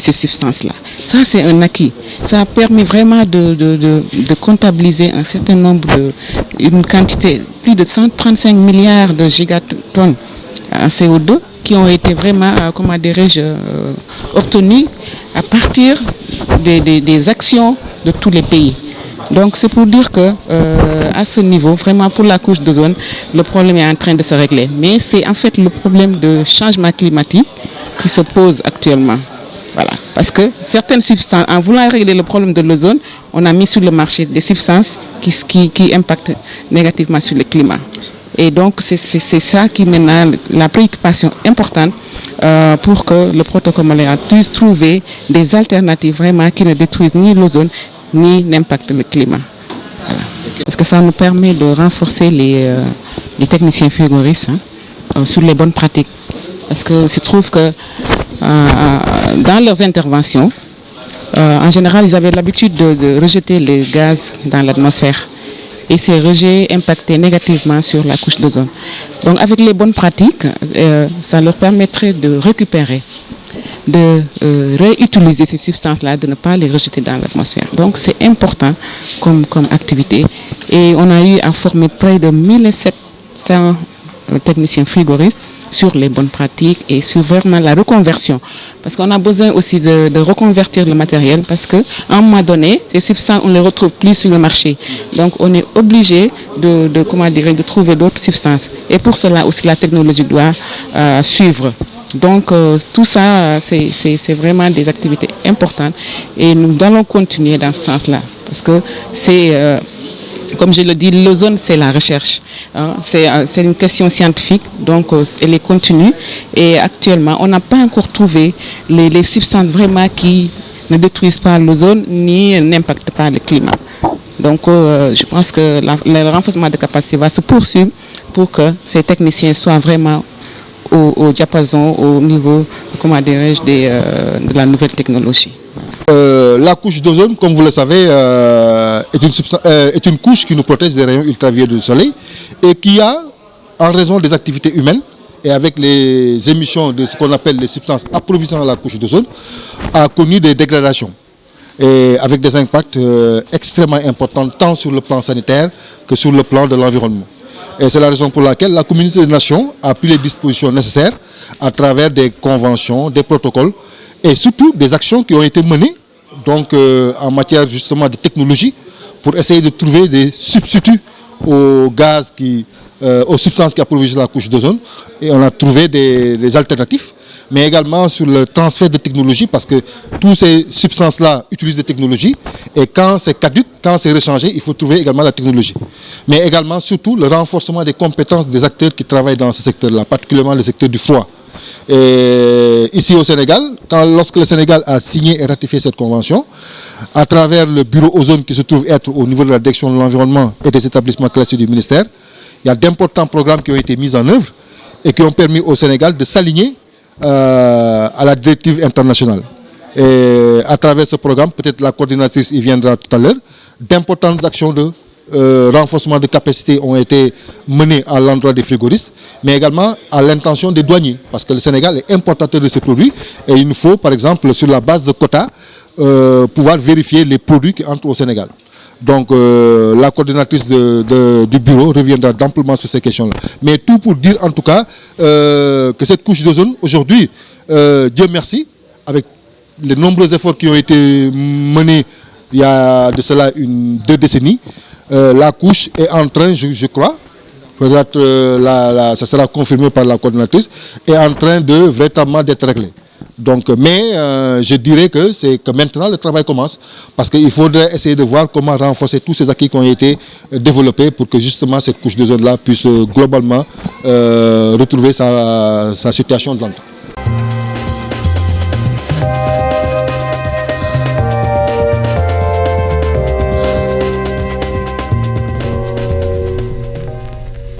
ces substances-là. Ça, c'est un acquis. Ça permet vraiment de comptabiliser un certain nombre une quantité, plus de 135 milliards de gigatonnes en CO2 qui ont été vraiment, comment dirais-je, obtenues à partir des actions de tous les pays. Donc c'est pour dire que à ce niveau, vraiment pour la couche d'ozone, le problème est en train de se régler. Mais c'est en fait le problème de changement climatique qui se pose actuellement. Voilà. Parce que certaines substances, en voulant régler le problème de l'ozone, on a mis sur le marché des substances qui impactent négativement sur le climat. Et donc c'est ça qui maintenant la préoccupation importante pour que le protocole montréal puisse trouver des alternatives vraiment qui ne détruisent ni l'ozone ni n'impactent le climat. Voilà. Parce que ça nous permet de renforcer les techniciens frigoristes sur les bonnes pratiques. Parce qu'il se trouve que dans leurs interventions, en général, ils avaient l'habitude de rejeter les gaz dans l'atmosphère. Et ces rejets impactaient négativement sur la couche d'ozone. Donc avec les bonnes pratiques, ça leur permettrait de récupérer, de réutiliser ces substances-là, de ne pas les rejeter dans l'atmosphère. Donc c'est important comme activité. Et on a eu à former près de 1700 techniciens frigoristes sur les bonnes pratiques et sur vraiment la reconversion. Parce qu'on a besoin aussi de reconvertir le matériel parce qu'à un moment donné, ces substances, on ne les retrouve plus sur le marché. Donc on est obligé de trouver d'autres substances. Et pour cela aussi, la technologie doit suivre. Donc tout ça, c'est vraiment des activités importantes et nous allons continuer dans ce sens-là. Parce que c'est... comme je le dis, l'ozone, c'est la recherche. C'est une question scientifique, donc elle est continue. Et actuellement, on n'a pas encore trouvé les substances vraiment qui ne détruisent pas l'ozone ni n'impactent pas le climat. Donc je pense que le renforcement de capacité va se poursuivre pour que ces techniciens soient vraiment au diapason, au niveau, comment dirais-je, de la nouvelle technologie. La couche d'ozone, comme vous le savez, est une couche qui nous protège des rayons ultraviolets du soleil et qui a, en raison des activités humaines et avec les émissions de ce qu'on appelle les substances approvisionnant la couche d'ozone, a connu des dégradations et avec des impacts extrêmement importants tant sur le plan sanitaire que sur le plan de l'environnement. Et c'est la raison pour laquelle la communauté des nations a pris les dispositions nécessaires à travers des conventions, des protocoles et surtout des actions qui ont été menées donc, en matière justement de technologie pour essayer de trouver des substituts aux gaz, aux substances qui approvisionnent la couche d'ozone. Et on a trouvé des alternatives, mais également sur le transfert de technologie parce que toutes ces substances-là utilisent des technologies et quand c'est caduc, quand c'est rechangé, il faut trouver également la technologie. Mais également surtout le renforcement des compétences des acteurs qui travaillent dans ce secteur-là, particulièrement le secteur du froid. Et ici au Sénégal, lorsque le Sénégal a signé et ratifié cette convention, à travers le bureau ozone qui se trouve être au niveau de la direction de l'environnement et des établissements classés du ministère, il y a d'importants programmes qui ont été mis en œuvre et qui ont permis au Sénégal de s'aligner à la directive internationale. Et à travers ce programme, peut-être la coordinatrice y viendra tout à l'heure, d'importantes actions de renforcement de capacité ont été menées à l'endroit des frigoristes, mais également à l'intention des douaniers, parce que le Sénégal est importateur de ces produits et il nous faut, par exemple, sur la base de quotas, pouvoir vérifier les produits qui entrent au Sénégal. Donc la coordinatrice du bureau reviendra amplement sur ces questions-là. Mais tout pour dire en tout cas que cette couche d'ozone, aujourd'hui, Dieu merci, avec les nombreux efforts qui ont été menés il y a de cela 2 décennies, la couche est en train, je crois, peut-être ça sera confirmé par la coordinatrice, est en train de véritablement d'être réglée. Donc, mais je dirais que c'est que maintenant le travail commence parce qu'il faudrait essayer de voir comment renforcer tous ces acquis qui ont été développés pour que justement cette couche d'ozone-là puisse globalement retrouver sa situation de l'antan.